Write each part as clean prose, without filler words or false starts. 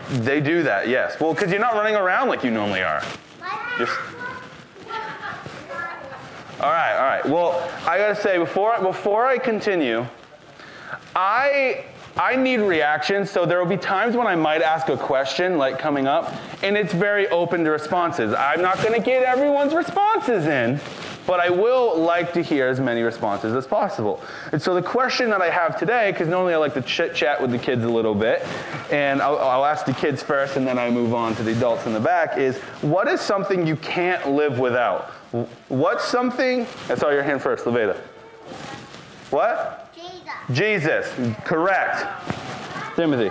They do that, yes. Well, because you're not running around like you normally are. Just... All right. Well, I gotta say, before I continue, I need reactions, so there will be times when I might ask a question, like coming up, and it's very open to responses. I'm not gonna get everyone's responses in, but I will like to hear as many responses as possible. And so the question that I have today, because normally I like to chit-chat with the kids a little bit, and I'll ask the kids first, and then I move on to the adults in the back, is what is something you can't live without? What's something, I saw your hand first, Leveda. What? Jesus, correct. Timothy.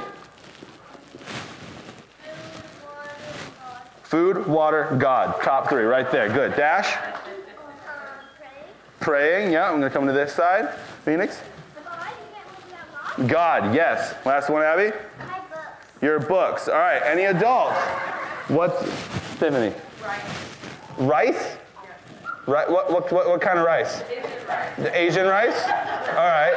Food, water, God. Top three, right there. Good. Dash? Praying, yeah. I'm going to come to this side. Phoenix? God, yes. Last one, Abby? My books. Your books. All right. Any adults? What's, Tiffany? Rice. Rice? Right. What kind of rice? Asian rice. The Asian rice? All right.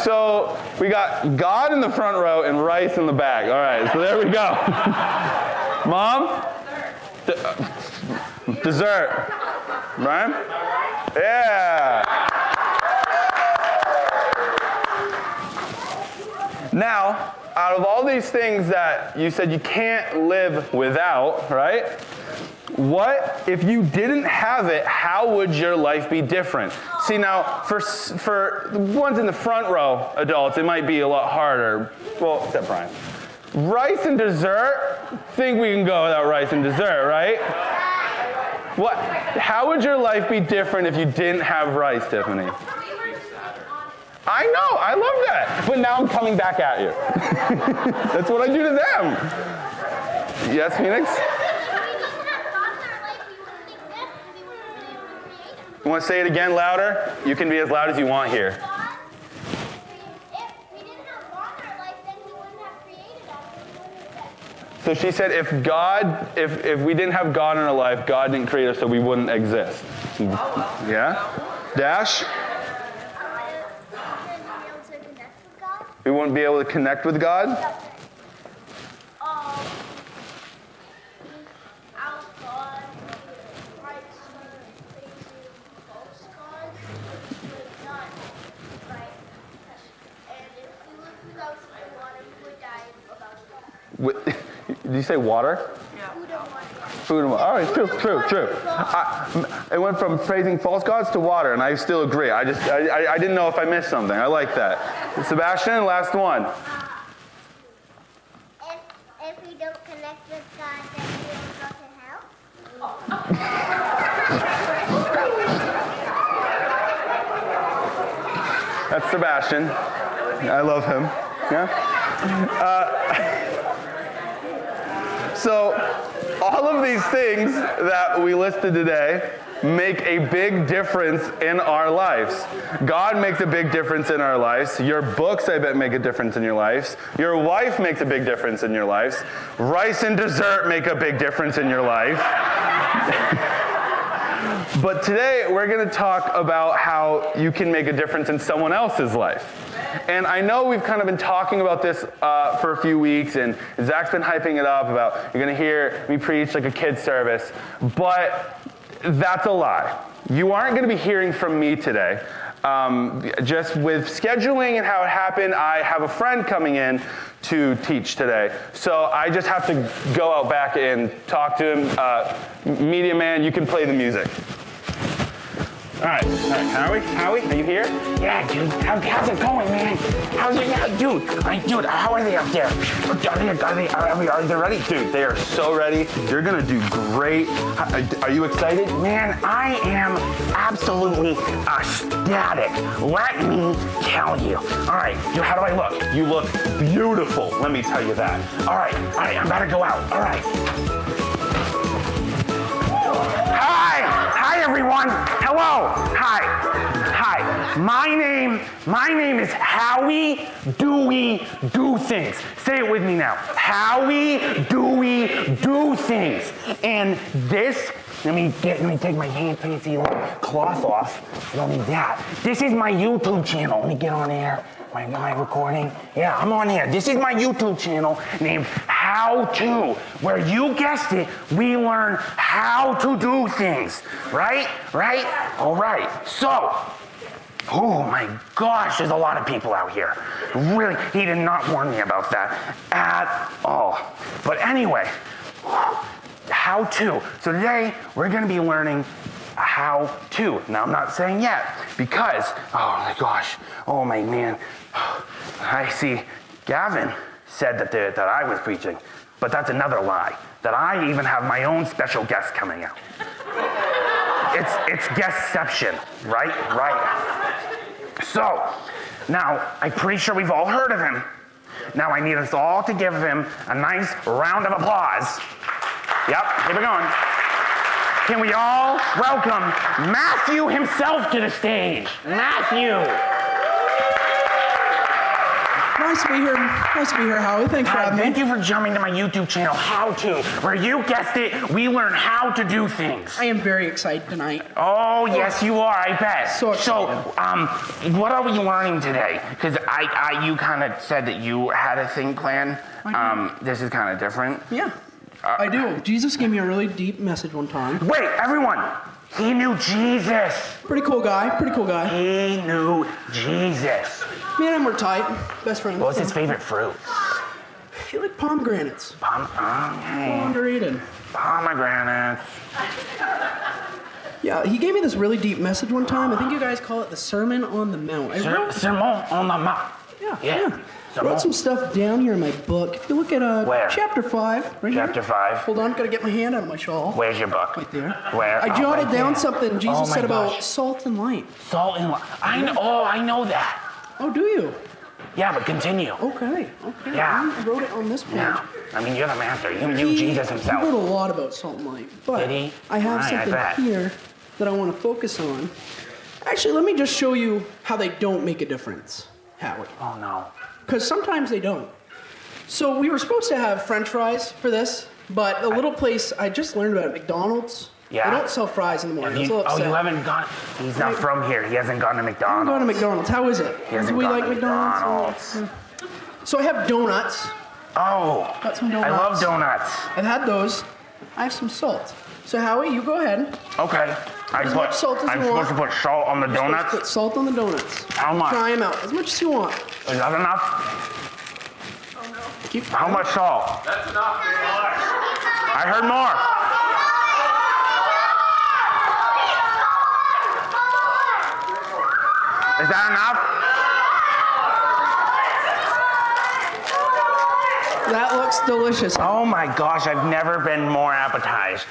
So we got God in the front row and rice in the back. All right, so there we go. Mom? Dessert. Brian? Yeah. Now, out of all these things that you said you can't live without, right? What, if you didn't have it, how would your life be different? See now, for the ones in the front row, adults, it might be a lot harder. Well, except Brian. Rice and dessert, think we can go without rice and dessert, right? What? How would your life be different if you didn't have rice, Tiffany? I know, I love that. But now I'm coming back at you. That's what I do to them. Yes, Phoenix? You want to say it again louder? You can be as loud as you want here. If we didn't have God in our life, then he wouldn't have created us. So she said if we didn't have God in our life, God didn't create us, so we wouldn't exist. Yeah? Dash? We wouldn't be able to connect with God? Did you say water? Yeah. Food and water. All right, true. It went from praising false gods to water, and I still agree. I didn't know if I missed something. I like that. Sebastian, last one. If we don't connect with God, then we will go to hell? That's Sebastian. I love him. Yeah? So, all of these things that we listed today make a big difference in our lives. God makes a big difference in our lives. Your books, I bet, make a difference in your lives. Your wife makes a big difference in your lives. Rice and dessert make a big difference in your life. But today, we're going to talk about how you can make a difference in someone else's life. And I know we've kind of been talking about this for a few weeks, and Zach's been hyping it up about you're going to hear me preach like a kid's service, but that's a lie. You aren't going to be hearing from me today. Just with scheduling and how it happened, I have a friend coming in to teach today. So I just have to go out back and talk to him. Media man, you can play the music. All right, Howie, are you here? Yeah, dude. How's it going, man? How's it going? Dude, how are they up there? Are they ready? Dude, they are so ready. You're gonna do great. Are you excited? Man, I am absolutely ecstatic. Let me tell you. All right, dude, how do I look? You look beautiful, let me tell you that. All right, I'm about to go out. All right. Hi, everyone. Hello. Hi. My name is Howie Dewey Do Things. Say it with me now. Howie Dewey Do Things. And this let me take my fancy little cloth off. I don't need that. This is my YouTube channel. Let me get on there. Am I recording? Yeah, I'm on here. This is my YouTube channel named How To, where you guessed it, we learn how to do things. Right? All right. So, oh my gosh, there's a lot of people out here. Really, he did not warn me about that at all. But anyway, how to. So today, we're gonna be learning how to. Now, I'm not saying yet, because, oh my gosh, oh my man. I see Gavin said that I was preaching, but that's another lie, that I even have my own special guest coming out. It's guestception, right? So, now, I'm pretty sure we've all heard of him. Now I need us all to give him a nice round of applause. Yep, keep it going. Can we all welcome Matthew himself to the stage? Matthew. Nice to be here. Nice to be here, Howie. Thanks for Hi, having me. thank you for jumping to my YouTube channel, How To, where you guessed it, we learn how to do things. I am very excited tonight. Oh, yes, you are, I bet. So excited. What are we learning today? Because you kind of said that you had a thing planned. This is kind of different. Yeah, I do. Jesus gave me a really deep message one time. Wait, everyone, he knew Jesus. Pretty cool guy. He knew Jesus. Me and him were tight. Best friends. What was his favorite fruit? He liked pomegranates. Okay. Underrated. Pomegranates. Yeah, he gave me this really deep message one time. I think you guys call it the Sermon on the Mount. Sermon on the Mount. Yeah. I wrote some stuff down here in my book. If you look at Where? chapter 5, right Chapter here. 5. Hold on, gotta get my hand out of my shawl. Where's your book? Right there. Where? I jotted right down there. something Jesus Oh my said about gosh. salt and light. Salt and light. I know that. Oh, do you? Yeah, but continue. Okay. Yeah. I wrote it on this page. Yeah. I mean, you're the master. You knew Jesus himself. He wrote a lot about salt and light. But Did he? I have Right, I bet. something here that I want to focus on. Actually, let me just show you how they don't make a difference, Howie. Oh, no. Because sometimes they don't. So we were supposed to have French fries for this, but the little place I just learned about at McDonald's, Yeah. they don't sell fries in the morning. I was a You, little upset. you haven't gone. He's not from here. He hasn't gone to I'm McDonald's. going to McDonald's. How is it? He hasn't Do we gone like to McDonald's? So I have donuts. Oh, Got some I donuts. love donuts. I've had those. I have some salt. So Howie, you go ahead. Okay. As much salt as I'm you supposed want. to put salt on the You're supposed to donuts? put salt on the donuts. How much? Try them out as much as you want. Is that enough? How much salt? That's enough. I heard more. Is that enough? That looks delicious. Oh my gosh, I've never been more appetized.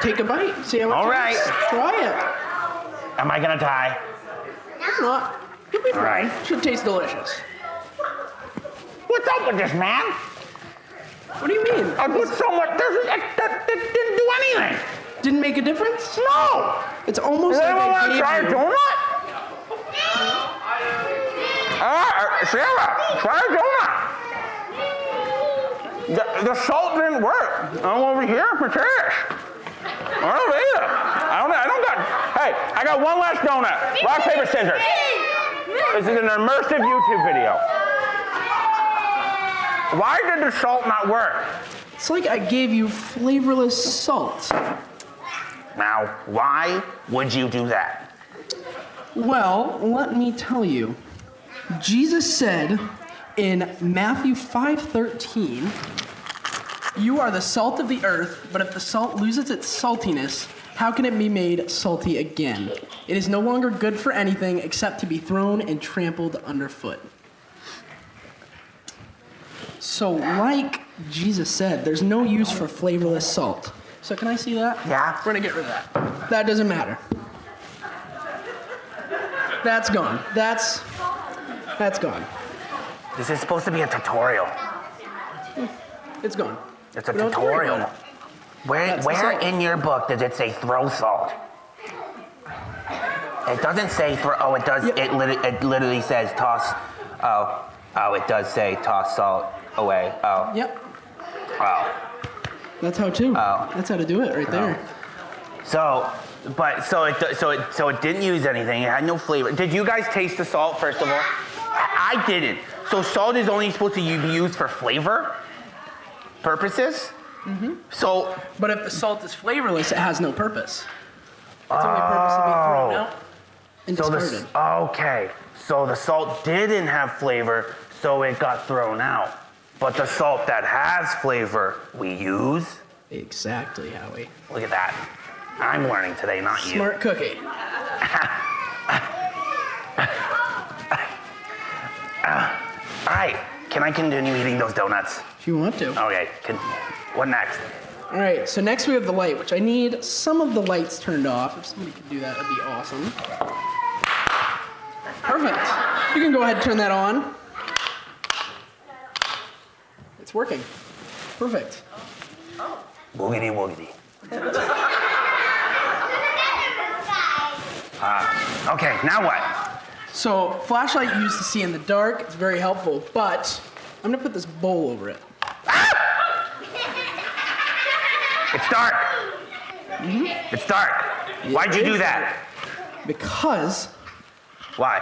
Take a bite. See how much All it right. is. Try it. Am I gonna die? If not, you'll be fine. right. Should taste delicious. What's up with this, man? What do you mean? I put so much, that didn't do anything. Didn't make a difference? No. It's almost Does like anyone want I to try a gave you. donut? Sarah, try a donut. The salt didn't work. I'm over here for trash. I don't eat it. I don't got. Hey, I got one last donut. Rock, paper, scissors. This is an immersive YouTube video. Why did the salt not work? It's like I gave you flavorless salt. Now, why would you do that? Well, let me tell you. Jesus said in Matthew 5:13, "You are the salt of the earth, but if the salt loses its saltiness, how can it be made salty again? It is no longer good for anything except to be thrown and trampled underfoot." So, like Jesus said, there's no use for flavorless salt. So can I see that? Yeah. We're gonna get rid of that. That doesn't matter. That's gone. That's gone. This is supposed to be a tutorial. It's gone. It's a We don't have to worry tutorial. about Where That's the where salt. in your book does it say throw salt? It doesn't say throw. Oh, it does. Yep. It literally says toss. Oh, it does say toss salt away. Oh, Yep. oh. That's how to. Oh. That's how to do it right there. So it didn't use anything. It had no flavor. Did you guys taste the salt first of all? I didn't. So salt is only supposed to be used for flavor purposes. Mm-hmm. So, But if the salt is flavorless, it has no purpose. Its only purpose is to be thrown out and discarded. Okay. So the salt didn't have flavor, so it got thrown out. But the salt that has flavor, we use. Exactly, Howie. Look at that. I'm learning today, not you. Smart cookie. All right, can I continue eating those donuts? If you want to. Okay, what next? All right, so next we have the light, which I need some of the lights turned off. If somebody could do that, that'd be awesome. Perfect. You can go ahead and turn that on. It's working. Perfect. Woogity woogity. Okay, now what? So, flashlight you use to see in the dark. It's very helpful, but I'm gonna put this bowl over it. It's dark. Mm-hmm. It's dark. Why'd you do that? Because Why?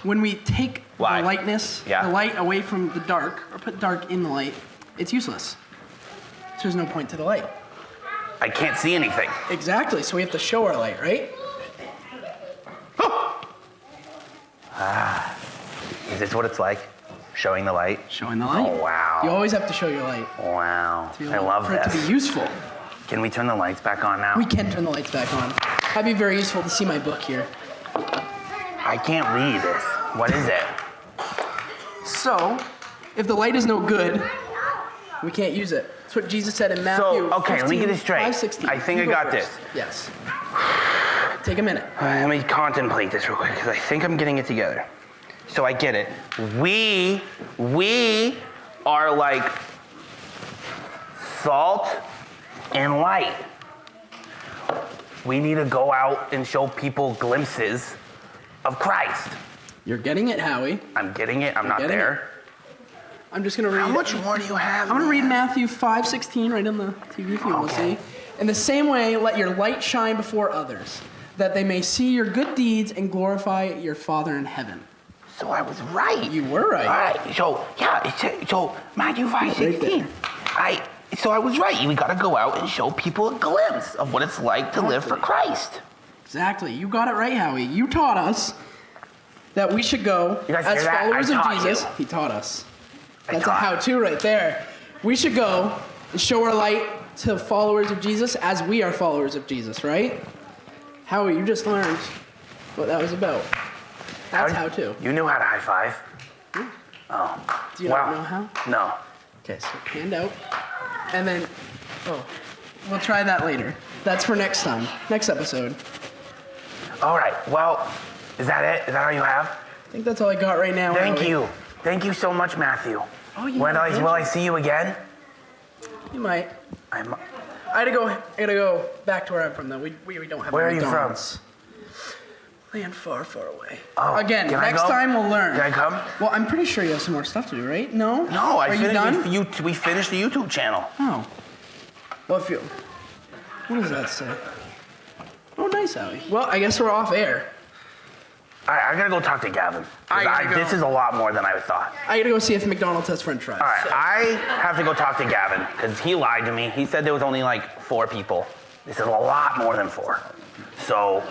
when we take Why? the lightness, Yeah. the light away from the dark, or put dark in the light, it's useless. So there's no point to the light. I can't see anything. Exactly, so we have to show our light, right? Is this what it's like? Showing the light? Showing the light. Oh, wow. You always have to show your light. Wow. I love for it to this. be useful. Can we turn the lights back on now? We can turn the lights back on. That'd be very useful to see my book here. I can't read this. What is it? So, if the light is no good, we can't use it. That's what Jesus said in Matthew okay, let me get this straight. 5:16. I think You I go got first. this. Yes. Take a minute. Let me contemplate this real quick because I think I'm getting it together. So I get it. We are like salt and light. We need to go out and show people glimpses of Christ. You're getting it, Howie. I'm getting it. I'm not getting there. I'm just gonna read. How much more do you have? I'm gonna read Matthew 5:16 right on the TV if you want to Okay. see. In the same way, let your light shine before others, that they may see your good deeds and glorify your Father in heaven. So I was right. You were right. All right. So yeah. So Matthew 5:16. So I was right. We got to go out and show people a glimpse of what it's like to live for Christ. Exactly. You got it right, Howie. You taught us that we should go You guys as hear that? followers I of taught Jesus. you. He taught us. I That's a taught. how-to right there. We should go and show our light to followers of Jesus as we are followers of Jesus, right? Howie, you just learned what that was about. That's how-to. You knew how to high five. Oh. Do you wow. not know how? No. Okay, so hand out. And then, we'll try that later. That's for next time, next episode. All right. Well, is that it? Is that all you have? I think that's all I got right now. Thank Howie. you. Thank you so much, Matthew. Oh, you Will might. I see you again? You might. I'm. I gotta go back to where I'm from though. We don't have Where a are you from? McDonald's. Land far, far away. Oh, Again, can I next go? time we'll learn. Can I come? Well, I'm pretty sure you have some more stuff to do, right? No? No, Are you done? We finished the YouTube channel. Oh. Well, if you... What does that say? Oh, nice, Howie. Well, I guess we're off air. I gotta go talk to Gavin. 'Cause I gotta go. This is a lot more than I thought. I gotta go see if McDonald's has french fries. All right, I have to go talk to Gavin because he lied to me. He said there was only like 4 people. This is a lot more than 4. So,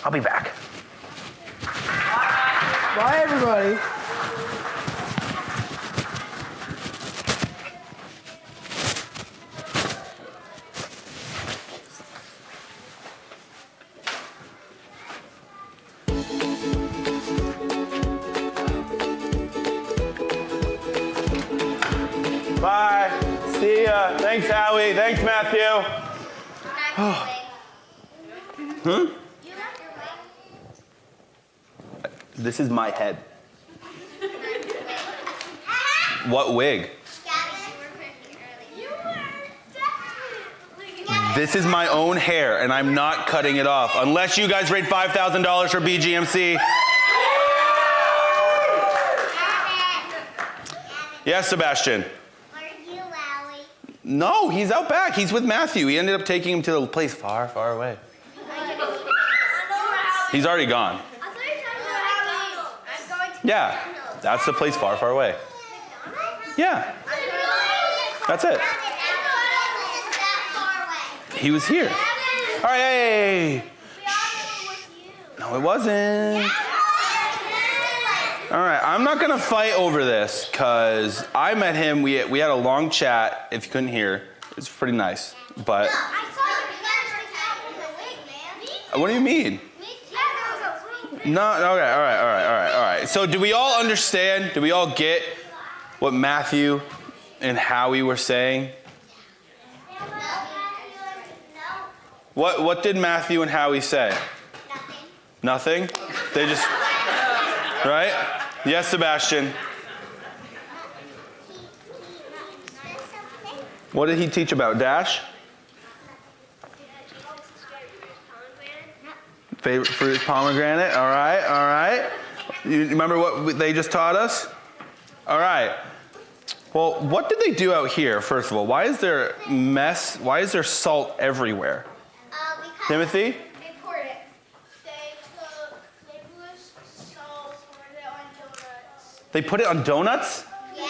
I'll be back. Bye, everybody. Bye. See ya. Thanks, Howie. Thanks, Matthew. This is my head. What wig? This is my own hair, and I'm not cutting it off. Unless you guys rate $5,000 for BGMC. Yes, Sebastian. What are you, Allie? No, he's out back. He's with Matthew. He ended up taking him to a place far, far away. He's already gone. Yeah, that's the place far, far away. Yeah, that's it. He was here. All right, hey. No, it wasn't. All right, I'm not gonna fight over this because I met him. We had a long chat. If you couldn't hear, it's pretty nice. But what do you mean? No. Okay. All right. So, do we all understand? Do we all get what Matthew and Howie were saying? What did Matthew and Howie say? Nothing. They just right? Yes, Sebastian. What did he teach about? Dash? Favorite fruit is pomegranate. All right. You remember what they just taught us? All right. Well, what did they do out here, first of all? Why is there mess? Why is there salt everywhere? Timothy? They poured it. They took flavorless salt, poured it on donuts. They put it on donuts? Yeah.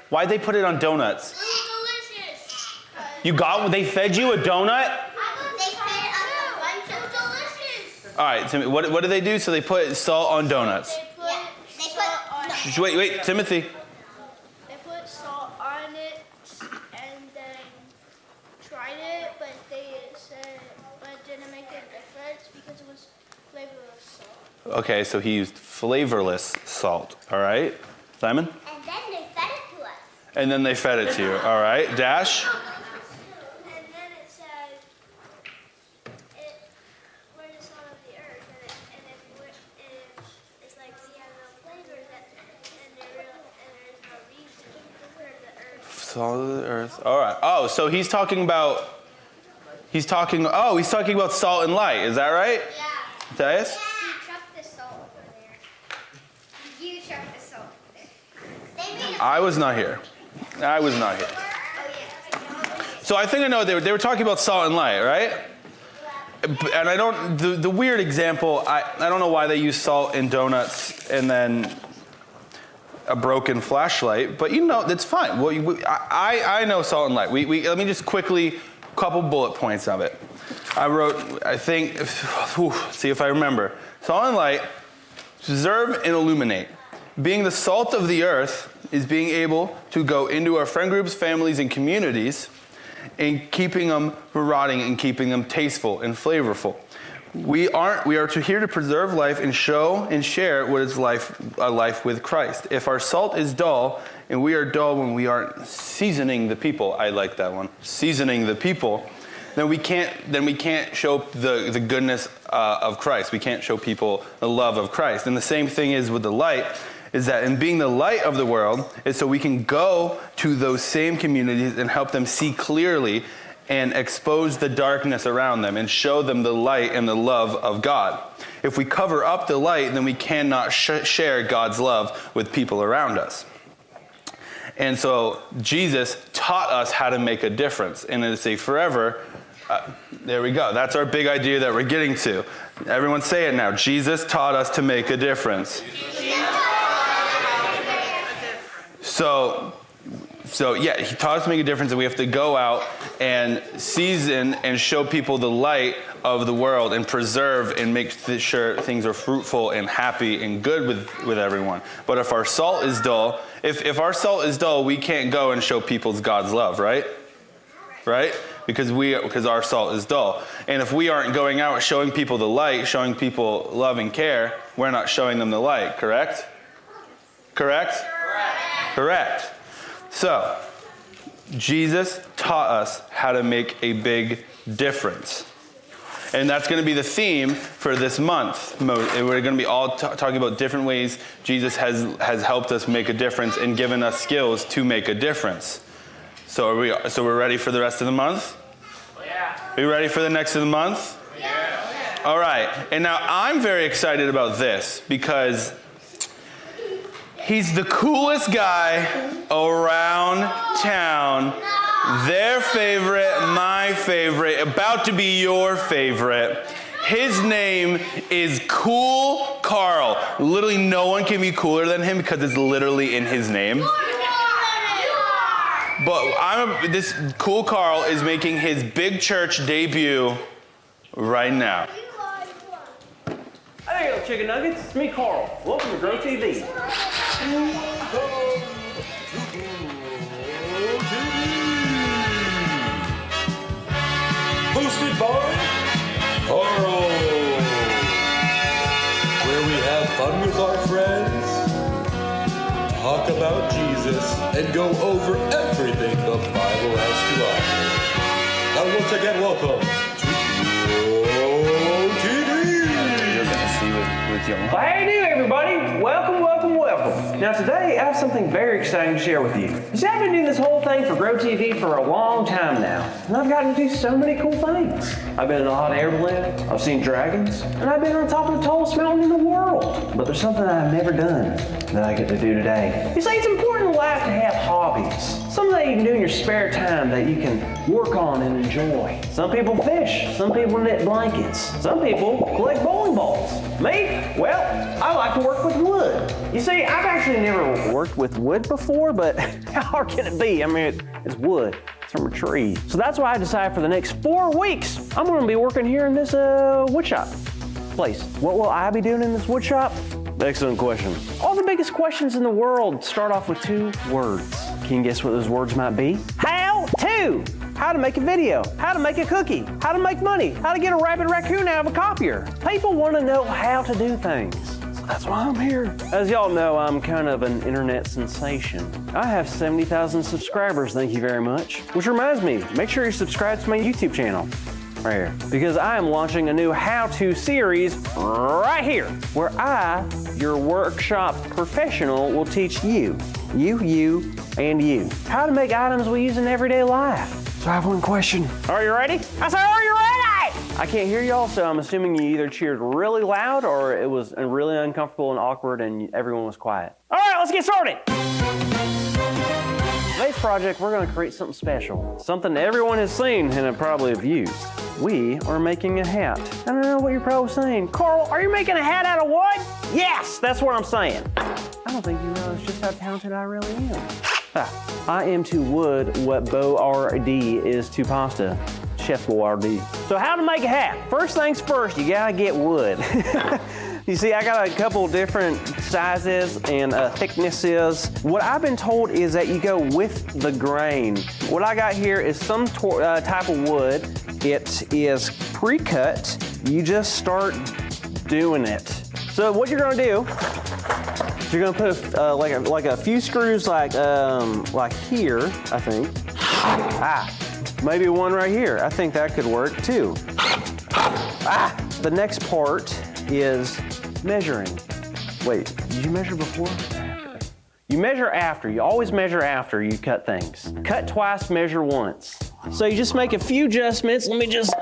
Why'd they put it on donuts? It was delicious. They fed you a donut? They put it on a bunch of delicious. All right, Timothy, what did they do? So they put salt on donuts. Wait, Timothy. They put salt on it and then tried it, but they said it didn't make a difference because it was flavorless salt. Okay, so he used flavorless salt. All right, Simon? And then they fed it to us. And then they fed it to you. All right, Dash? And then it said, we're the salt of the earth, and it's like we have no flavor, and there's no reason for the earth. Salt of the earth. All right. Oh, so he's talking about salt and light. Is that right? Yeah. Thais? You chucked the salt over there. You chucked the salt over there. I was not here. So I think I know they were talking about salt and light, right? And I don't, the weird example, I don't know why they use salt in donuts and then a broken flashlight, but that's fine. Well, I know salt and light. Let me just quickly, couple bullet points of it. I wrote, I think, see if I remember. Salt and light, preserve and illuminate. Being the salt of the earth is being able to go into our friend groups, families, and communities and keeping them rotting and keeping them tasteful and flavorful. We are here to preserve life and show and share what is a life with Christ. If our salt is dull, and we are dull when we aren't seasoning the people, I like that one, seasoning the people, then we can't show the goodness of Christ. We can't show people the love of Christ. And the same thing is with the light, is that in being the light of the world, is so we can go to those same communities and help them see clearly and expose the darkness around them and show them the light and the love of God. If we cover up the light, then we cannot share God's love with people around us. And so Jesus taught us how to make a difference. And it's a forever, there we go. That's our big idea that we're getting to. Everyone say it now. Jesus taught us to make a difference. So yeah, he taught us to make a difference, and we have to go out and season and show people the light of the world and preserve and make sure things are fruitful and happy and good with everyone. But if our salt is dull, if our salt is dull, we can't go and show people God's love, right? Right? Because our salt is dull. And if we aren't going out showing people the light, showing people love and care, we're not showing them the light, correct? Correct? Correct. So, Jesus taught us how to make a big difference. And that's going to be the theme for this month. We're going to be all talking about different ways Jesus has helped us make a difference and given us skills to make a difference. So we're ready for the rest of the month? Yeah. Are you ready for the next of the month? Yeah. All right. And now I'm very excited about this because he's the coolest guy around town Their favorite, my favorite, about to be your favorite. His name is Cool Carl. Literally no one can be cooler than him because it's literally in his name. But this Cool Carl is making his big church debut right now. Hey, little chicken nuggets. It's me, Carl. Welcome to Grow TV. Hosted by Carl, where we have fun with our friends, talk about Jesus, and go over everything the Bible has to offer. Now, once again, welcome to Grow TV. You're gonna see with your Well, how you doing, everybody? Welcome, welcome, welcome. Now, today I have something very exciting to share with you. You see, I've been doing this whole thing for Grow TV for a long time now, and I've gotten to do so many cool things. I've been in a hot air balloon, I've seen dragons, and I've been on top of the tallest mountain in the world. But there's something that I've never done that I get to do today. You see, it's important in life to have hobbies. Something that you can do in your spare time that you can work on and enjoy. Some people fish, some people knit blankets, some people collect bowling balls. Me? Well, I like to work with wood. You see, I've actually never worked with wood before, but how hard can it be? I mean, it's wood. It's from a tree. So that's why I decided for the next 4 weeks, I'm gonna be working here in this wood shop place. What will I be doing in this wood shop? Excellent question. All the biggest questions in the world start off with 2 words. Can you guess what those words might be? How to! How to make a video, how to make a cookie, how to make money, how to get a rabid raccoon out of a copier. People want to know how to do things. So that's why I'm here. As y'all know, I'm kind of an internet sensation. I have 70,000 subscribers, thank you very much. Which reminds me, make sure you subscribe to my YouTube channel. Right here. Because I am launching a new how-to series right here, where I, your workshop professional, will teach you, and you, how to make items we use in everyday life. So I have one question. Are you ready? I said, are you ready? I can't hear y'all, so I'm assuming you either cheered really loud or it was really uncomfortable and awkward and everyone was quiet. All right, let's get started. Today's project, we're gonna create something special. Something everyone has seen and probably have used. We are making a hat. I don't know what you're probably saying. Carl, are you making a hat out of wood? Yes, that's what I'm saying. I don't think you realize just how talented I really am. I am to wood what Boyardee is to pasta. Chef Boyardee. So how to make a hat? First things first, you gotta get wood. You see, I got a couple different sizes and thicknesses. What I've been told is that you go with the grain. What I got here is some type of wood. It is pre-cut. You just start doing it. So what you're gonna do, you're gonna put like a few screws like here, I think. Maybe one right here. I think that could work too. The next part is measuring. Wait, did you measure before? You measure after. You always measure after you cut things. Cut twice, measure once. So you just make a few adjustments. Let me just,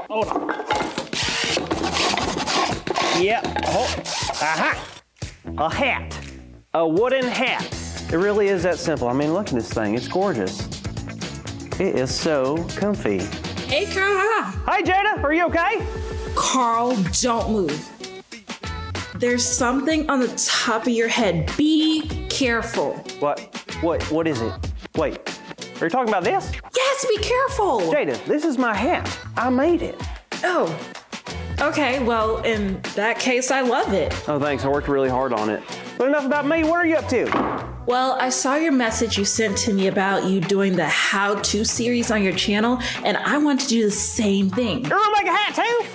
hold on. Yep, aha. A hat, a wooden hat. It really is that simple. I mean, look at this thing, it's gorgeous. It is so comfy. Hey, Carl. Hi, Jada, are you okay? Carl, don't move. There's something on the top of your head. Be careful. What is it? Wait, are you talking about this? Yes, be careful. Jada, this is my hat. I made it. Oh, okay. Well, in that case, I love it. Oh, thanks. I worked really hard on it. But enough about me. What are you up to? Well, I saw your message you sent to me about you doing the how-to series on your channel, and I want to do the same thing. You're gonna make a hat too?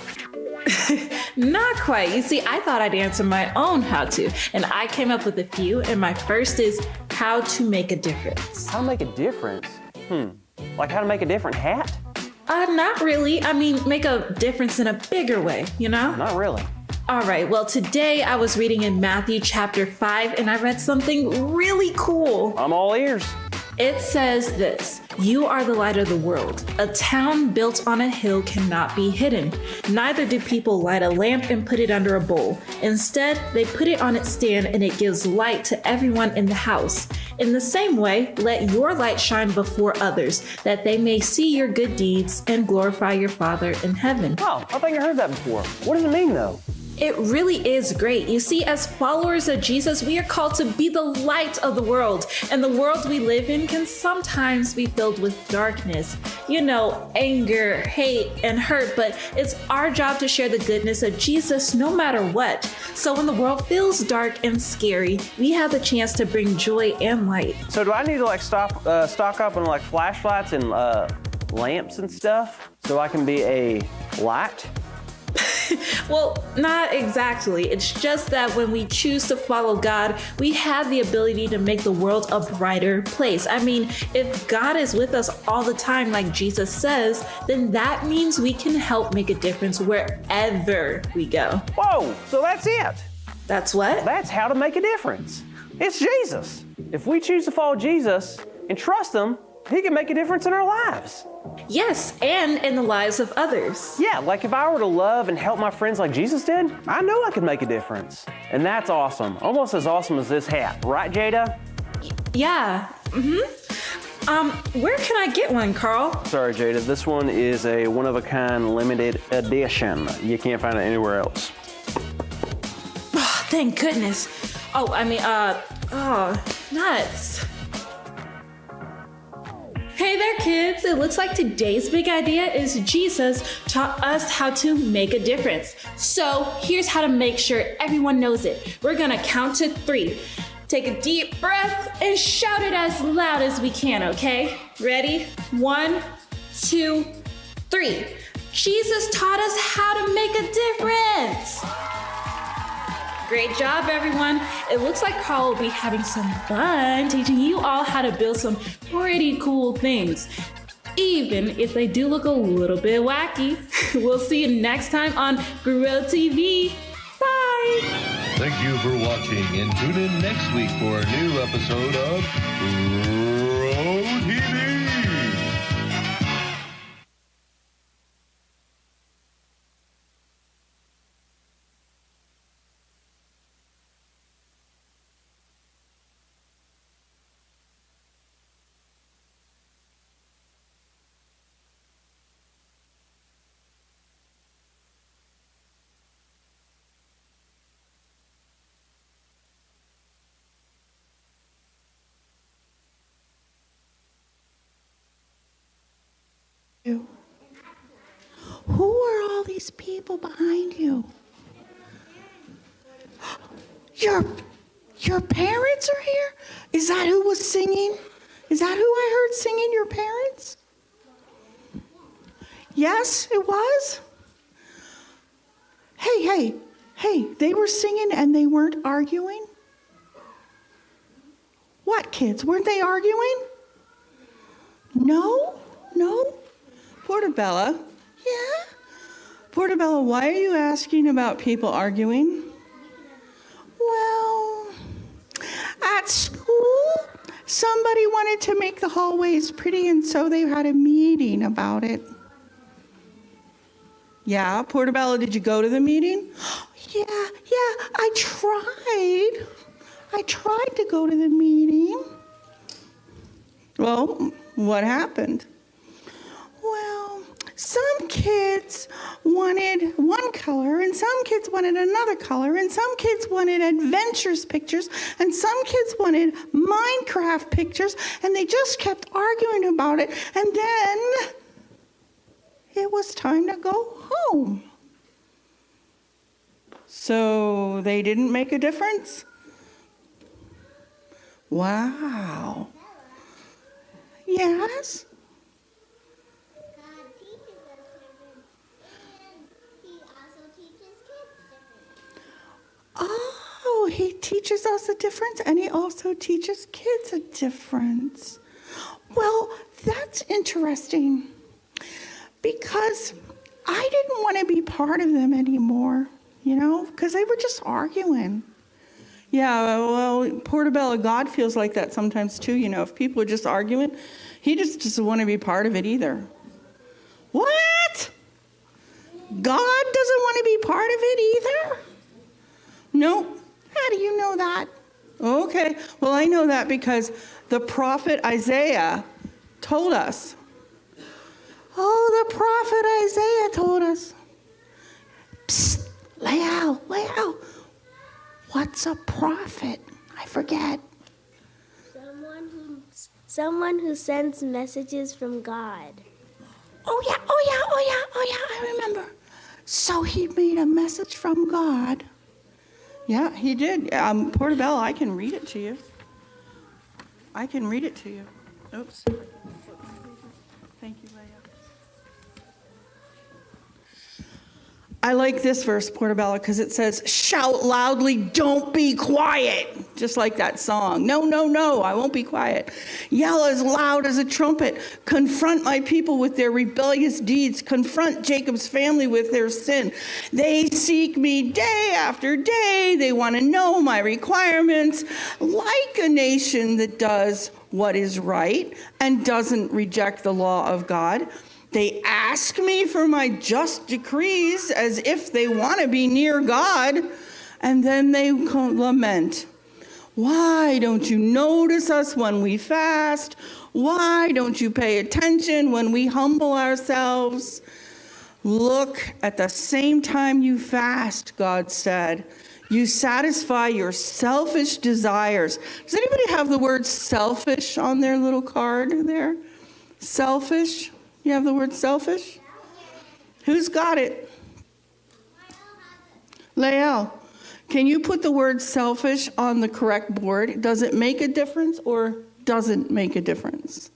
Not quite. You see, I thought I'd answer my own how-to, and I came up with a few, and my first is how to make a difference. How to make a difference? Like how to make a different hat? Not really. I mean, make a difference in a bigger way, you know? Not really. All right, well, today I was reading in Matthew chapter 5, and I read something really cool. I'm all ears. It says this: "You are the light of the world. A town built on a hill cannot be hidden. Neither do people light a lamp and put it under a bowl. Instead, they put it on its stand and it gives light to everyone in the house. In the same way, let your light shine before others, that they may see your good deeds and glorify your Father in heaven." Oh, I think I heard that before. What does it mean, though? It really is great. You see, as followers of Jesus, we are called to be the light of the world. And the world we live in can sometimes be filled with darkness. You know, anger, hate, and hurt. But it's our job to share the goodness of Jesus no matter what. So when the world feels dark and scary, we have the chance to bring joy and light. So do I need to stock up on flashlights and lamps and stuff so I can be a light? Well, not exactly. It's just that when we choose to follow God, we have the ability to make the world a brighter place. I mean, if God is with us all the time, like Jesus says, then that means we can help make a difference wherever we go. Whoa, so that's it. That's what? That's how to make a difference. It's Jesus. If we choose to follow Jesus and trust him, he can make a difference in our lives. Yes, and in the lives of others. Yeah, like if I were to love and help my friends like Jesus did, I know I could make a difference. And that's awesome. Almost as awesome as this hat. Right, Jada? Yeah. Where can I get one, Carl? Sorry, Jada. This one is a one-of-a-kind limited edition. You can't find it anywhere else. Oh, thank goodness. Nuts. Hey there, kids. It looks like today's big idea is Jesus taught us how to make a difference. So here's how to make sure everyone knows it. We're gonna count to 3. Take a deep breath and shout it as loud as we can, okay? Ready? 1, 2, 3. Jesus taught us how to make a difference. Great job, everyone. It looks like Carl will be having some fun teaching you all how to build some pretty cool things, even if they do look a little bit wacky. We'll see you next time on Grow TV. Bye. Thank you for watching, and tune in next week for a new episode of Grow TV. Who are all these people behind you? Your parents are here? Is that who was singing? Is that who I heard singing, your parents? Yes, it was? Hey, they were singing and they weren't arguing? What, kids? Weren't they arguing? No? Portabella? Yeah? Portabella, why are you asking about people arguing? Well, at school, somebody wanted to make the hallways pretty, and so they had a meeting about it. Yeah, Portabella, did you go to the meeting? Yeah, I tried to go to the meeting. Well, what happened? Well, some kids wanted one color, and some kids wanted another color, and some kids wanted adventures pictures, and some kids wanted Minecraft pictures, and they just kept arguing about it, and then it was time to go home. So they didn't make a difference? Wow. Yes? God teaches us different, and he also teaches kids different. Oh, he teaches us a difference, and he also teaches kids a difference. Well, that's interesting, because I didn't want to be part of them anymore, because they were just arguing. Yeah, well, Portobello, God feels like that sometimes too. You know, if people are just arguing, he just doesn't want to be part of it either. What? God doesn't want to be part of it either? No. How do you know that? Okay, well, I know that because the prophet Isaiah told us. Oh, the prophet Isaiah told us. Psst, Leal. What's a prophet? I forget. Someone who sends messages from God. Oh yeah, I remember. So he made a message from God. Yeah, he did. Portobello, I can read it to you. Oops. Thank you, Leah. I like this verse, Portobello, because it says, shout loudly, don't be quiet. Just like that song. No, I won't be quiet. Yell as loud as a trumpet. Confront my people with their rebellious deeds. Confront Jacob's family with their sin. They seek me day after day. They want to know my requirements. Like a nation that does what is right and doesn't reject the law of God. They ask me for my just decrees as if they want to be near God, and then they lament. Why don't you notice us when we fast? Why don't you pay attention when we humble ourselves? Look, at the same time you fast, God said, you satisfy your selfish desires. Does anybody have the word selfish on their little card there? Selfish? You have the word selfish? Who's got it? Lael, can you put the word selfish on the correct board? Does it make a difference or doesn't make a difference?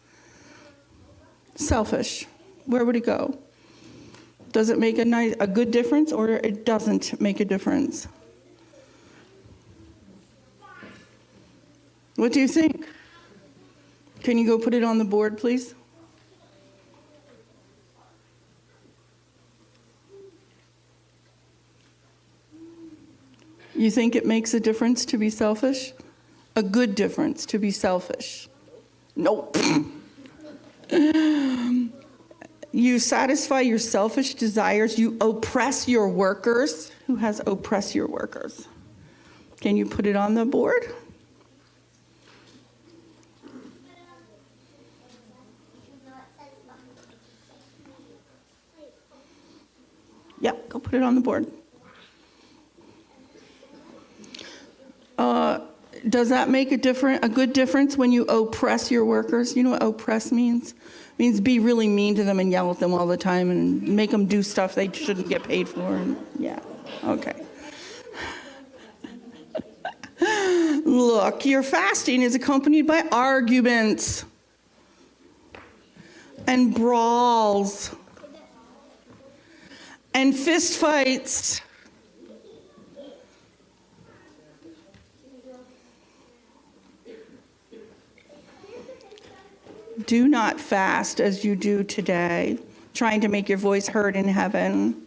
Selfish. Where would it go? Does it make a good difference or it doesn't make a difference? What do you think? Can you go put it on the board, please? You think it makes a difference to be selfish? A good difference to be selfish? Nope. You satisfy your selfish desires. You oppress your workers. Who has oppressed your workers? Can you put it on the board? Yep, go put it on the board. Does that make a good difference when you oppress your workers? You know what oppress means? It means be really mean to them and yell at them all the time and make them do stuff they shouldn't get paid for. And, yeah, okay. Look, your fasting is accompanied by arguments and brawls and fist fights. Do not fast as you do today, trying to make your voice heard in heaven.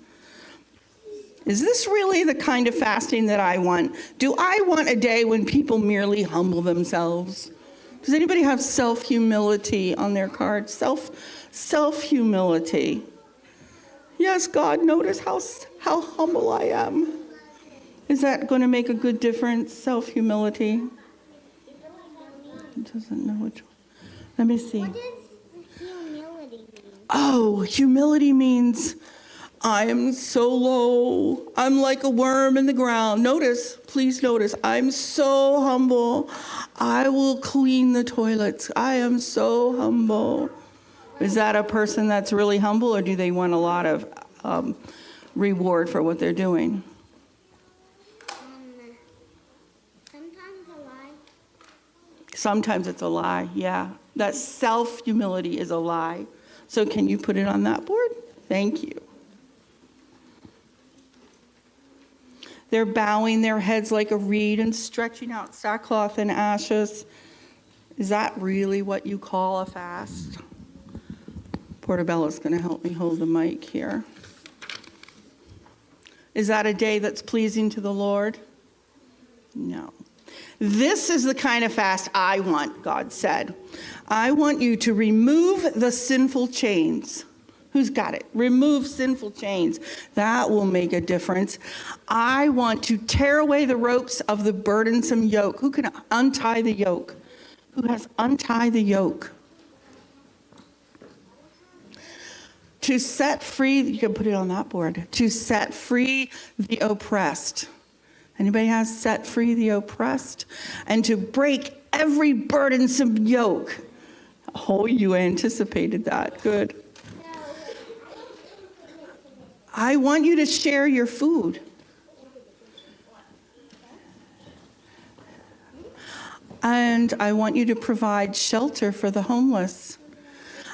Is this really the kind of fasting that I want? Do I want a day when people merely humble themselves? Does anybody have self-humility on their card? Self-humility. Yes, God, notice how humble I am. Is that going to make a good difference, self-humility? It doesn't know which one. Let me see. What does humility mean? Oh, humility means I am so low. I'm like a worm in the ground. Please notice, I'm so humble. I will clean the toilets. I am so humble. Is that a person that's really humble, or do they want a lot of reward for what they're doing? Sometimes a lie. Sometimes it's a lie, yeah. That self-humility is a lie. So can you put it on that board? Thank you. They're bowing their heads like a reed and stretching out sackcloth and ashes. Is that really what you call a fast? Portobello's going to help me hold the mic here. Is that a day that's pleasing to the Lord? No. This is the kind of fast I want, God said. I want you to remove the sinful chains. Who's got it? Remove sinful chains. That will make a difference. I want to tear away the ropes of the burdensome yoke. Who can untie the yoke? Who has untied the yoke? To set free, you can put it on that board. To set free the oppressed. Anybody has set free the oppressed? And to break every burdensome yoke. Oh, you anticipated that. Good. I want you to share your food. And I want you to provide shelter for the homeless.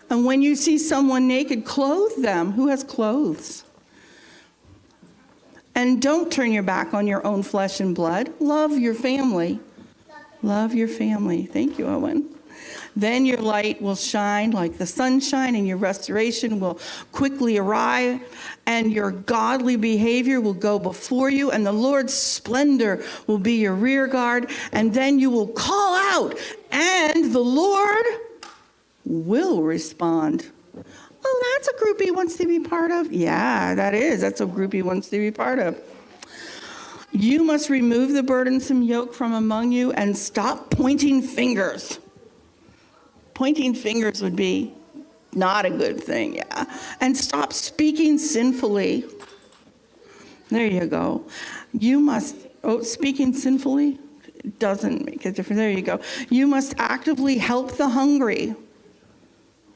And when you see someone naked, clothe them. Who has clothes? And don't turn your back on your own flesh and blood. Love your family. Love your family. Thank you, Owen. Then your light will shine like the sunshine, and your restoration will quickly arrive, and your godly behavior will go before you, and the Lord's splendor will be your rear guard, and then you will call out, and the Lord will respond. Oh, that's a group he wants to be part of. Yeah, that is. That's a group he wants to be part of. You must remove the burdensome yoke from among you and stop pointing fingers. Pointing fingers would be not a good thing, yeah. And stop speaking sinfully. There you go. You must, speaking sinfully doesn't make a difference. There you go. You must actively help the hungry.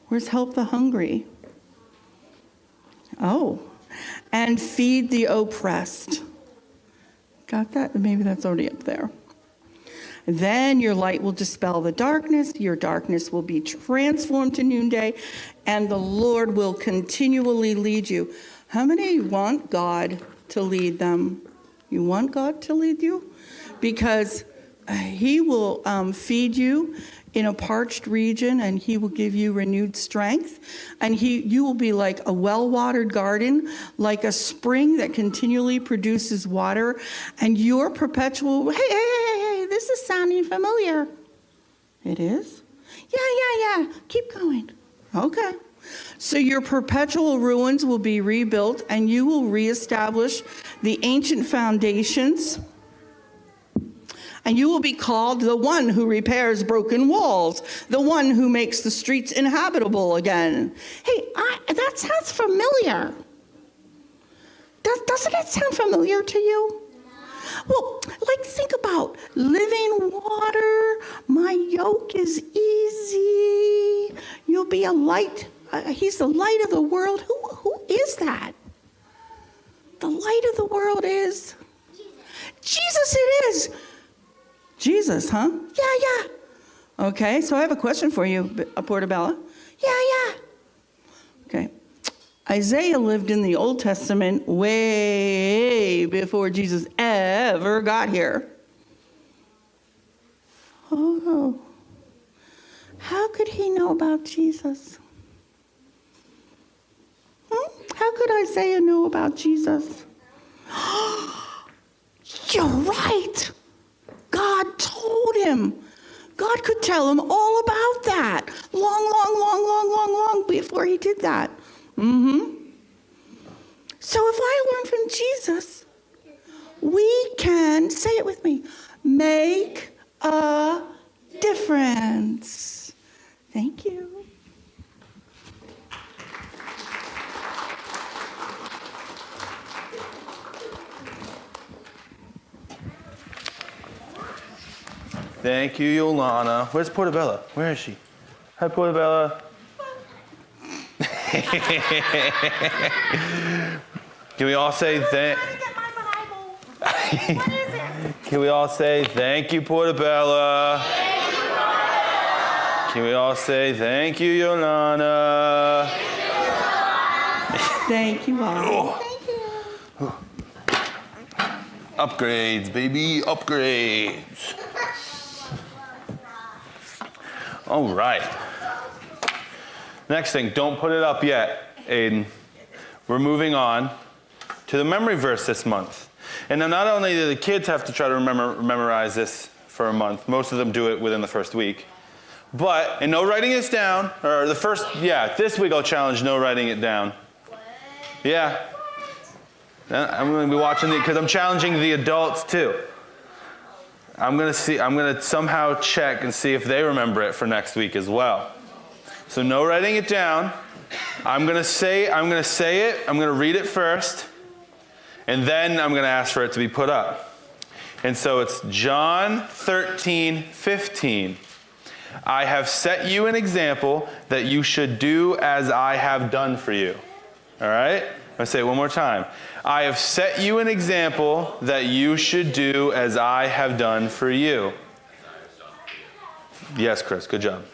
Where's help the hungry? Oh, and feed the oppressed. Got that? Maybe that's already up there. Then your light will dispel the darkness, your darkness will be transformed to noonday, and the Lord will continually lead you. How many want God to lead them? You want God to lead you? Because he will feed you in a parched region, and he will give you renewed strength, and you will be like a well-watered garden, like a spring that continually produces water, and your perpetual, hey, this is sounding familiar. It is? Yeah, keep going. Okay. So your perpetual ruins will be rebuilt, and you will reestablish the ancient foundations. And you will be called the one who repairs broken walls, the one who makes the streets inhabitable again. Hey, that sounds familiar. Doesn't it sound familiar to you? Well, like think about living water. My yoke is easy. You'll be a light. He's the light of the world. Who is that? The light of the world is Jesus. It is. Jesus, huh? Yeah. Okay, so I have a question for you, Portabella. Yeah. Okay. Isaiah lived in the Old Testament way before Jesus ever got here. Oh. How could he know about Jesus? How could Isaiah know about Jesus? You're right. God told him. God could tell him all about that. Long before he did that. So if I learn from Jesus, we can, say it with me, make a difference. Thank you. Thank you, Yolana. Where's Portabella? Where is she? Hi, Portabella. Can we all say thank? Can we all say thank you, Portabella? Can we all say thank you, Yolana? Thank you all. Thank you. Upgrades, baby, upgrades. All right. Next thing, don't put it up yet, Aiden. We're moving on to the memory verse this month. And now not only do the kids have to try to memorize this for a month. Most of them do it within the first week. And no writing this down, or this week I'll challenge no writing it down. Yeah. I'm going to be watching it because I'm challenging the adults too. I'm going to somehow check and see if they remember it for next week as well. So no writing it down. I'm going to say it. I'm going to read it first. And then I'm going to ask for it to be put up. And so it's John 13:15. I have set you an example that you should do as I have done for you. All right? I'm going to say it one more time. I have set you an example that you should do as I have done for you. Yes, Chris, good job.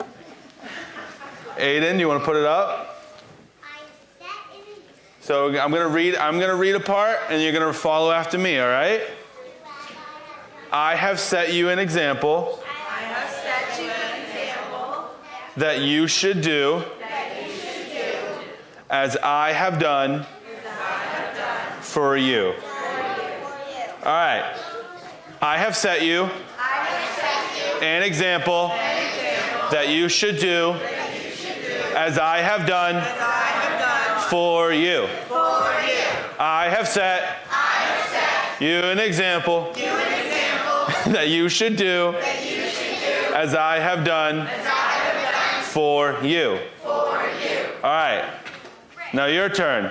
Aiden, you want to put it up? So I'm going to read a part and you're going to follow after me, all right? I have set you an example that you should do as I have done for you. All right. I have set you an example that you should do as I have done for you. I have set you an example that you should do as I have done for you. All right. Now your turn.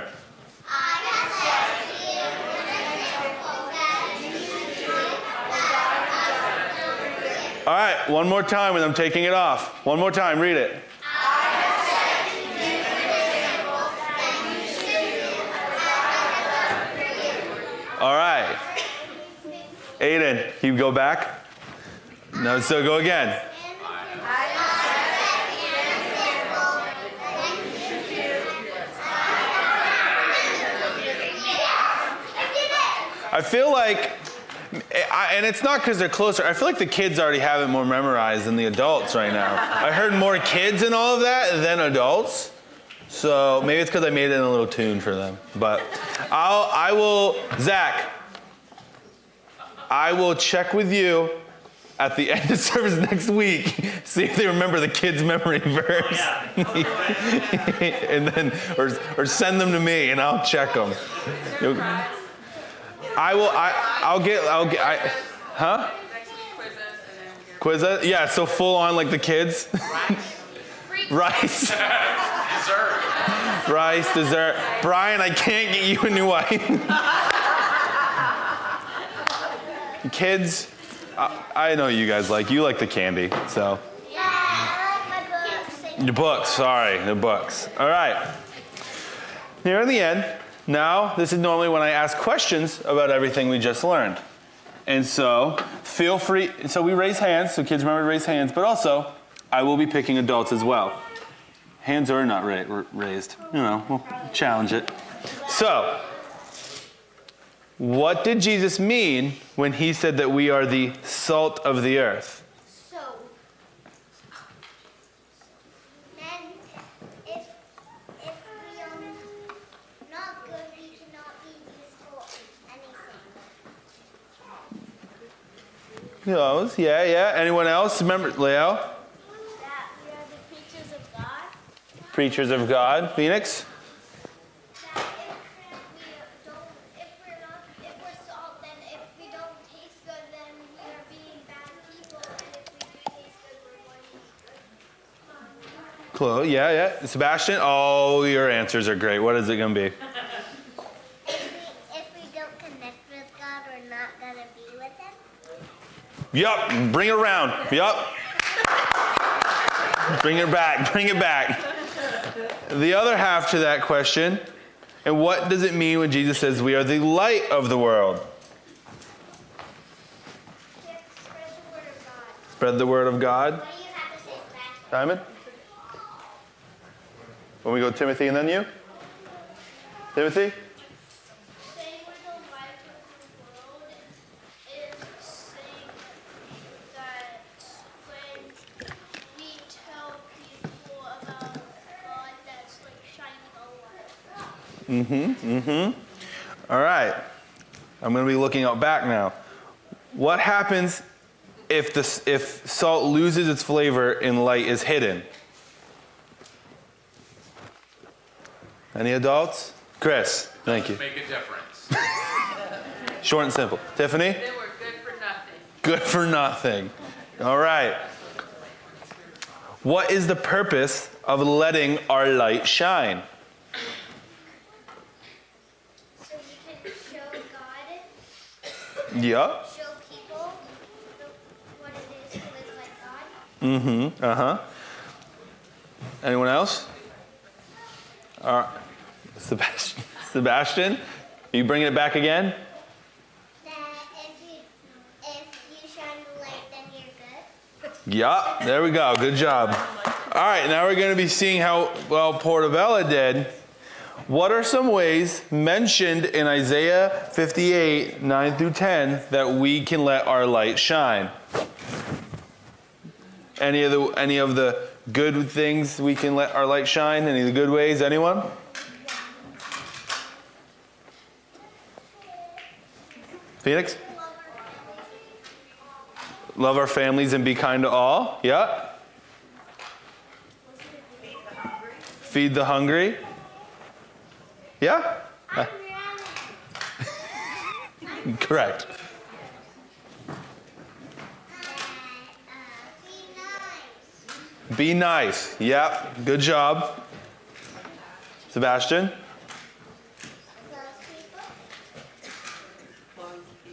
All right, one more time and I'm taking it off. One more time, read it. All right. Aiden, can you go back? No, so go again. I feel like, and it's not because they're closer, I feel like the kids already have it more memorized than the adults right now. I heard more kids and all of that than adults. So maybe it's because I made it in a little tune for them. But Zach, I will check with you at the end of service next week, see if they remember the kids' memory verse. And then, or send them to me and I'll check them. Quizzes? Yeah, so full on like the kids. Rice. Dessert. Rice, dessert. Brian, I can't get you a new wife. Kids, I know you guys like the candy, so. Yeah, I like my books. Your books, sorry, the books. All right. Near the end, now this is normally when I ask questions about everything we just learned. And so feel free, so we raise hands, so kids remember to raise hands, but also I will be picking adults as well. Hands are not raised, we'll challenge it. So, what did Jesus mean when he said that we are the salt of the earth? So, then if we are not good, we cannot be useful in anything. Those, yeah. Anyone else? Remember, Leo? That we are the creatures of God. Creatures of God. Phoenix? If we're salt, then if we don't taste good, then we are being bad people. And if we do taste good, we're going to be good. Chloe, yeah. Sebastian? Oh, your answers are great. What is it going to be? If we don't connect with God, we're not going to be with Him. Yup, bring it around. Yup. Bring it back. The other half to that question, and what does it mean when Jesus says we are the light of the world? Spread the word of God. What do you have to say, Sebastian? Simon? When we go Timothy and then you? Timothy? Saying we're the light of the world is saying that when we tell people about God, that's like shining a light. All right. I'm going to be looking out back now. What happens if salt loses its flavor and light is hidden? Any adults? Chris, thank you. Make a difference. Short and simple. Tiffany? They were good for nothing. Good for nothing. All right. What is the purpose of letting our light shine? So you can show God, Yeah. show people what it is to live like God. Mm-hmm. Uh-huh. Anyone else? All right. Sebastian, are you bringing it back again? That if you shine the light, then you're good. Yeah, there we go. Good job. All right, now we're going to be seeing how well Portobello did. What are some ways mentioned in Isaiah 58, 9 through 10, that we can let our light shine? Any of the good things we can let our light shine? Any of the good ways? Anyone? Phoenix? Love our families and be kind to all. Yeah. Feed the hungry. Yeah? Correct. Be nice. Yep. Good job. Sebastian?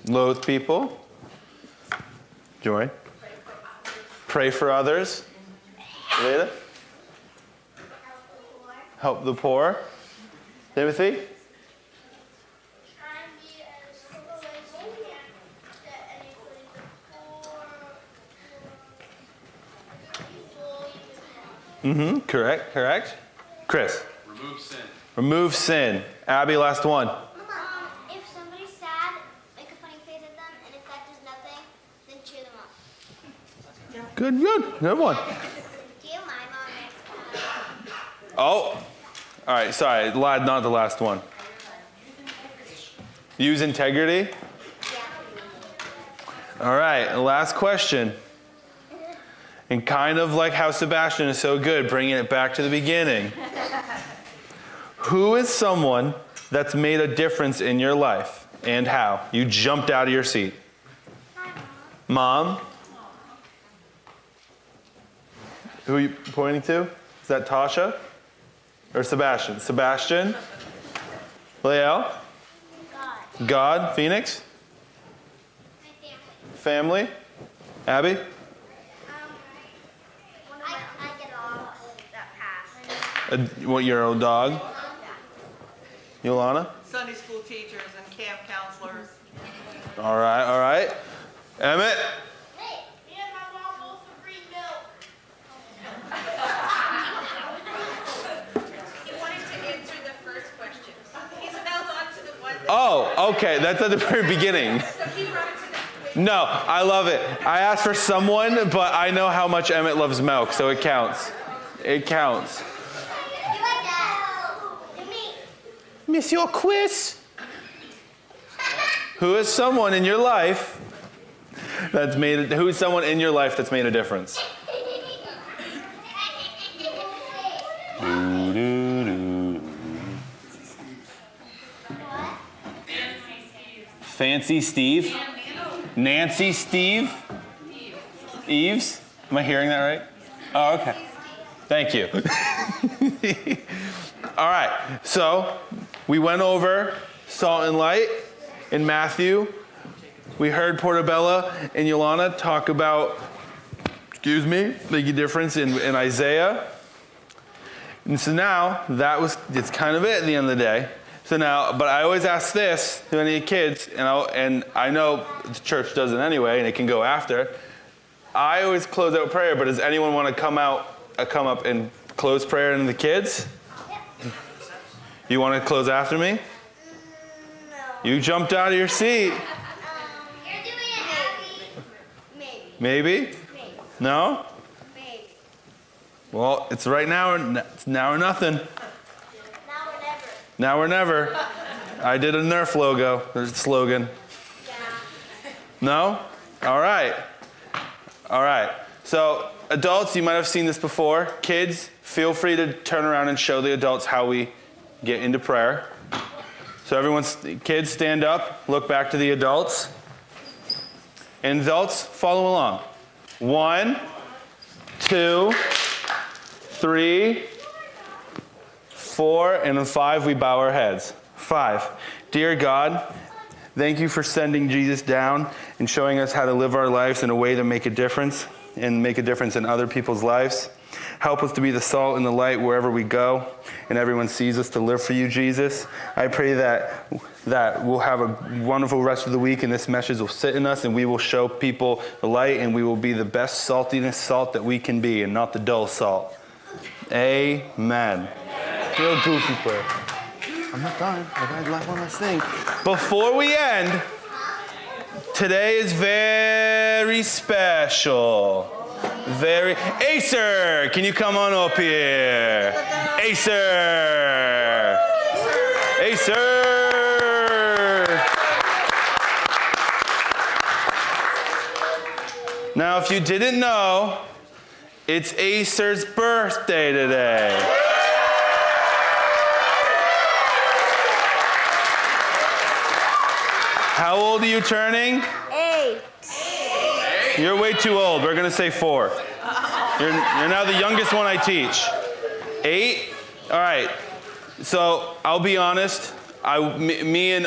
Loathe people. Joy. Pray for others. Rita? Help the poor. Timothy? Try and be as close as you can to anybody, the poor, people. Correct. Chris? Remove sin. Remove sin. Abby, last one. If somebody's sad, make a funny face at them, and if that does nothing, then cheer them up. Good. Good one. Do you mind, Mom? Oh. All right, sorry. Not the last one. Use integrity. All right, last question. And kind of like how Sebastian is so good, bringing it back to the beginning. Who is someone that's made a difference in your life, and how? You jumped out of your seat. Mom? Who are you pointing to? Is that Tasha? Or Sebastian? Sebastian? Lael? God? Phoenix? Family? Abby? I get all that pass. What, your old dog? Yolana? Sunday school teachers and camp counselors. All right. Emmett? Hey, me and my mom both agree milk. He wanted to answer the first question. He's now on to the one. Oh, okay. That's at the very beginning. So he brought it to the. No, I love it. I asked for someone, but I know how much Emmett loves milk, so it counts. It counts. You like that? To me. Monsieur Quiz. Who is someone in your life that's made a difference? Fancy Steve? Nancy Steve? Eves? Am I hearing that right? Oh, okay. Thank you. All right, so we went over salt and light in Matthew. We heard Portobello and Yolana talk about, make a difference in Isaiah. And so now, it's kind of it at the end of the day. So now, but I always ask this to any kids, and I know the church does it anyway, and it can go after. I always close out prayer, but does anyone want to come up and close prayer in the kids? You want to close after me? No. You jumped out of your seat. You're doing it, Abby. Maybe? Maybe. No? Maybe. Well, it's right now. It's now or nothing. Now or never. Now or never. I did a Nerf logo. There's a slogan. Yeah. No? All right. All right. So adults, you might have seen this before. Kids, feel free to turn around and show the adults how we get into prayer. So kids, stand up, look back to the adults. And adults, follow along. 1, 2, 3, 4, and then 5, we bow our heads. 5. Dear God, thank you for sending Jesus down and showing us how to live our lives in a way to make a difference and make a difference in other people's lives. Help us to be the salt and the light wherever we go and everyone sees us to live for you, Jesus. I pray that we'll have a wonderful rest of the week and this message will sit in us and we will show people the light and we will be the best saltiness salt that we can be and not the dull salt. Amen. Real goofy prayer. I'm not done. I got one last thing. Before we end, today is very special. Acer, can you come on up here? Acer. Now, if you didn't know, it's Acer's birthday today. How old are you turning? 8. You're way too old. We're going to say 4. You're now the youngest one I teach. 8? All right. So I'll be honest. Me and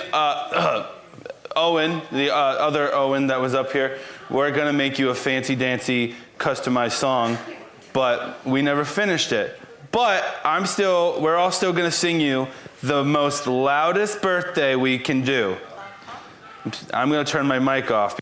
Owen, the other Owen that was up here, we're going to make you a fancy-dancy customized song, but we never finished it. But we're all still going to sing you the most loudest birthday we can do. I'm going to turn my mic off.